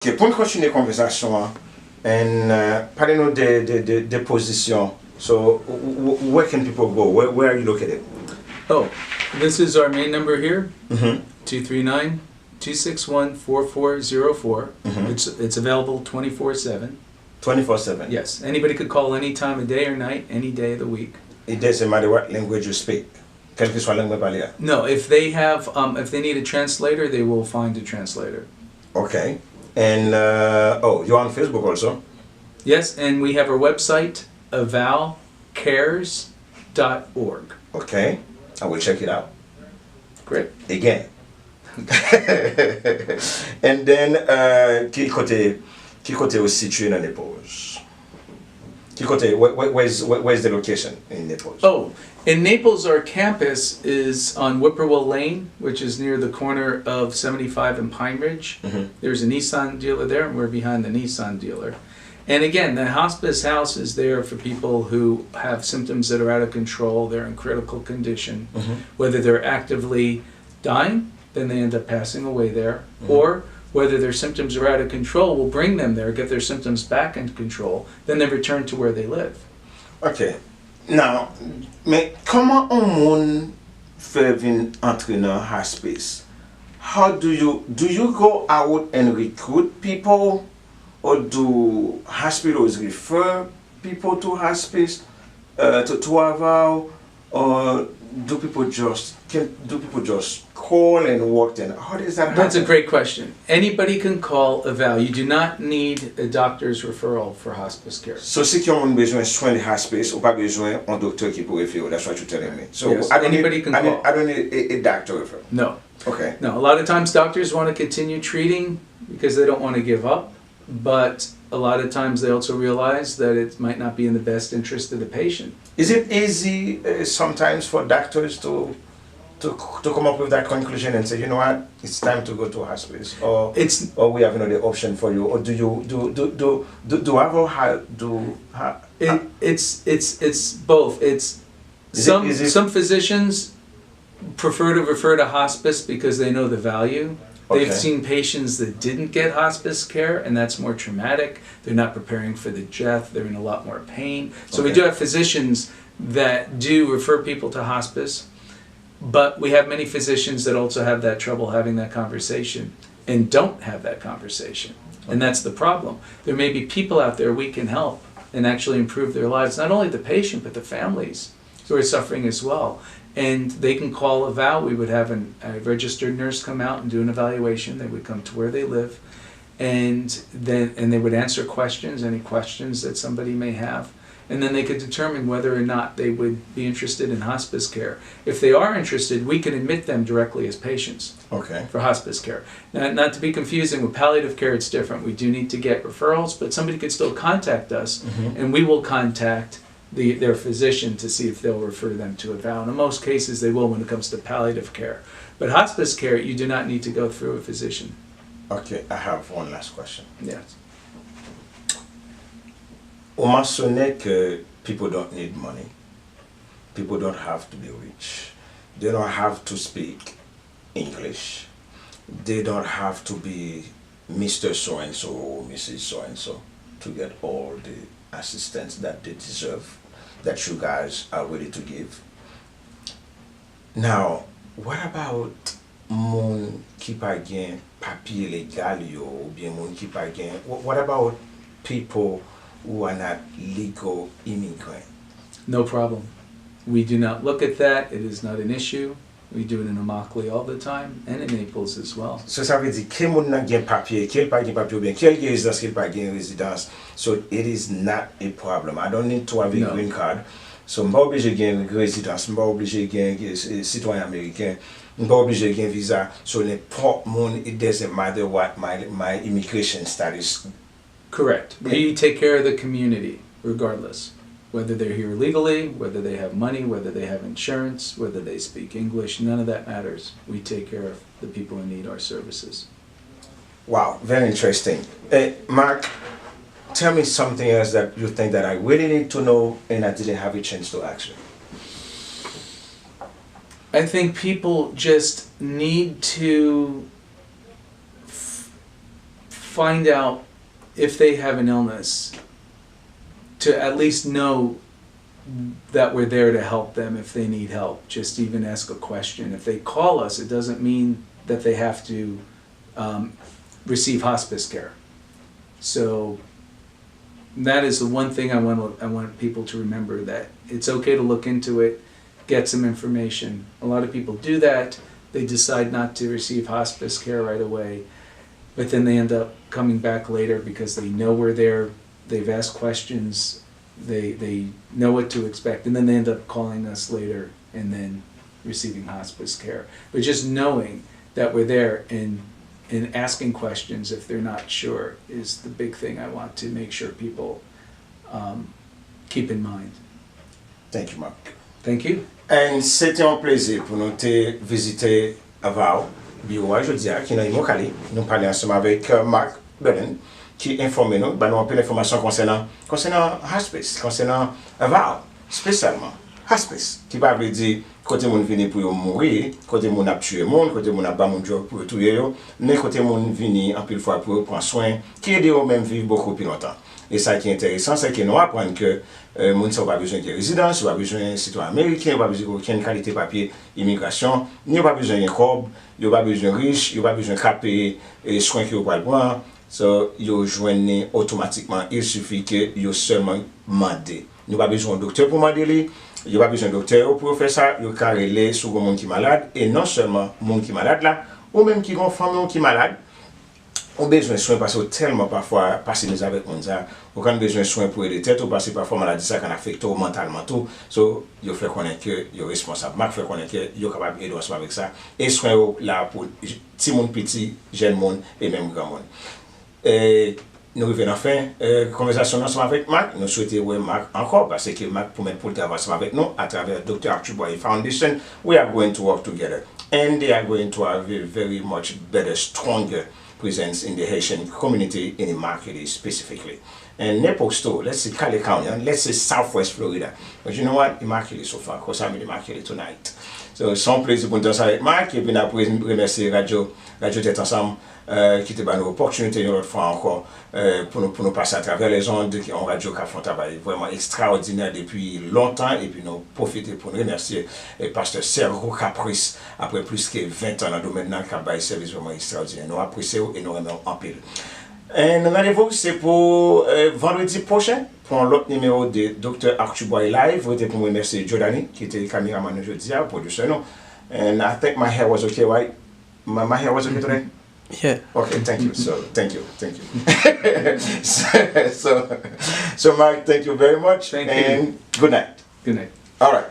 Ok, pour continuer la conversation, parlez-nous des positions. So, where can people go? Where are you located? Oh, this is our main number here, Mm-hmm. 239-261-4404. Mm-hmm. It's available 24/7. 24/7? Yes, anybody could call any time of day or night, any day of the week. It doesn't matter what language you speak. Quelle que soit la langue parlée. No, if they need a translator, they will find a translator. Okay. And, you're on Facebook also? Yes, and we have our website, avowcares.org. Okay. I will check it out. Great. Again. And then, quel côté est situé dans Naples? Quel côté, where's the location in Naples? Oh, in Naples, our campus is on Whippoorwill Lane, which is near the corner of 75 and Pine Ridge. Mm-hmm. There's a Nissan dealer there, and we're behind the Nissan dealer. And again, the hospice house is there for people who have symptoms that are out of control, they're in critical condition, Mm-hmm. whether they're actively dying, then they end up passing away there, Mm-hmm. or whether their symptoms are out of control, we'll bring them there, get their symptoms back into control, then they return to where they live. Ok. Now, mais comment un monde fait venir entrer dans hospice? How do you go out and recruit people, or do hospitals refer people to hospice, to Avow, or do people just call and walk in? How does that happen? That's a great question. Anybody can call Avow. You do not need a doctor's referral for hospice care. So si qui ont besoin de soins de hospice, ou pas besoin un docteur qui pourrait faire. That's what you're telling me. So Yes, I don't anybody need, can I, need, call. I don't need a doctor referral. No. Okay. No, a lot of times doctors want to continue treating because they don't want to give up, but a lot of times they also realize that it might not be in the best interest of the patient. Is it easy sometimes for doctors to come up with that conclusion and say, you know what, it's time to go to hospice, or we have another option for you, or do It's both. Some physicians prefer to refer to hospice because they know the value. They've Okay. seen patients that didn't get hospice care, and that's more traumatic. They're not preparing for the death. They're in a lot more pain. So we Okay. do have physicians that do refer people to hospice, but we have many physicians that also have that trouble having that conversation and don't have that conversation. And that's the problem. There may be people out there we can help and actually improve their lives, not only the patient, but the families who are suffering as well. And they can call Avow. We would have a registered nurse come out and do an evaluation. They would come to where they live, and they would answer questions, any questions that somebody may have, and then they could determine whether or not they would be interested in hospice care. If they are interested, we can admit them directly as patients Okay. for hospice care. Now, not to be confusing with palliative care, it's different. We do need to get referrals, but somebody could still contact us, and we will contact their physician to see if they'll refer them to Avow. And in most cases, they will when it comes to palliative care. But hospice care, you do not need to go through a physician. Okay, I have one last question. Yes. On mentionné que people don't need money. People don't have to be rich. They don't have to speak English. They don't have to be Mr. So-and-so or Mrs. So-and-so to get all the assistance that they deserve, that you guys are ready to give. Now, what about moun ki pa gen papier legal yo, ou bien moun ki pa gen, what about people who are not legal immigrants? No problem. We do not look at that. It is not an issue. We do it in Immokalee all the time, and in Naples as well. So ça veut dire que moun nan gen papier, quel pa gen papier, ou bien quel gen résidence, quel pa gen résidence. So it is not a problem. I don't need to have a No. green card. So mba oblige gen résidence, mba oblige gen citoyen américain, mba oblige gen visa. So n'importe moun, it doesn't matter what my immigration status. Correct. We take care of the community, regardless. Whether they're here legally, whether they have money, whether they have insurance, whether they speak English, none of that matters. We take care of the people who need our services. Wow, very interesting. Mark, tell me something else that you think that I really need to know and I didn't have a chance to ask you. I think people just need to find out if they have an illness, to at least know that we're there to help them if they need help. Just even ask a question. If they call us, it doesn't mean that they have to receive hospice care. So that is the one thing I want people to remember, that it's okay to look into it, get some information. A lot of people do that. They decide not to receive hospice care right away, but then they end up coming back later because they know we're there, they've asked questions, they know what to expect, and then they end up calling us later and then receiving hospice care. But just knowing that we're there and asking questions if they're not sure is the big thing I want to make sure people keep in mind. Thank you, Mark. Thank you. Et c'était un plaisir pour nous te visiter Avow, bureau aujourd'hui, qui est dans Immokalee. Nous parlons ensemble avec Mark Beden, qui informe nous, nous un peu d'informations concernant Hospice, concernant Avow, spécialement Hospice, qui va veut dire côté moun vini pour mourir, côté moun a tué moun, côté moun a ba moun job pour tuer yo, mais côté moun vini en pile fois pour prendre soin, qui aide au même vivre beaucoup plus longtemps. Et ça qui est intéressant, c'est que nous apprenons que moun n'a pas besoin de résidence, pas besoin de citoyen américain, pas besoin d'aucune qualité papier immigration, ni pas besoin de cob, il pas besoin de riche, il pas besoin de caper et soins que vous pouvez prendre. So, yo joignent automatiquement, il suffit que yo seulement demander. Nous pas besoin de docteur pour demander lui. Il n'y a pas besoin de docteur pour faire ça, il y a qu'à relayer sur le monde qui est malade, et non seulement le monde qui est malade là, ou même qui est une famille qui est malade, on a besoin de soins parce que tellement parfois, passer nous avec nous, on a besoin de soins pour aider tête, ou parce que parfois maladie ça can affecte mentalement tout, so, il faut connaître que il est responsable, Marc fait connaître que il est capable d'aider ensemble avec ça, et soins là pour petit monde petit, jeune monde, et même grand monde. Et nous revenons enfin conversation ensemble avec Mark. Nous souhaitons voir Mark encore parce que Mark pour mettre pour travailler ensemble avec nous à travers Dr. Archibald Foundation. We are going to work together, and they are going to have a very much better, stronger presence in the Haitian community in Immokalee specifically. And Naples too, let's say Cali County, and let's say Southwest Florida. But you know what? Immokalee so far, because I'm in Immokalee tonight. So, sans plaisir pour nous avec Mark, et puis nous remercier Radio Tête Ensemble qui te donne l'opportunité une autre fois encore pour nous passer à travers les ondes qui ont radio qui font un travail vraiment extraordinaire depuis longtemps, et puis nous profiter pour nous remercier le pasteur Sergio Caprice après plus que 20 ans dans le domaine qui a fait service vraiment extraordinaire. Nous apprécions et nous remercions en pile. Et notre rendez-vous c'est pour vendredi prochain pour l'autre numéro de Dr. Archibald Live. Je pour remercier Jordani qui était le caméraman aujourd'hui, producer nous. And I think my hair was okay, right? My hair was okay today? Yeah. Okay, thank you. So, thank you. so, Mark, thank you very much. Thank you. And good night. Good night. All right.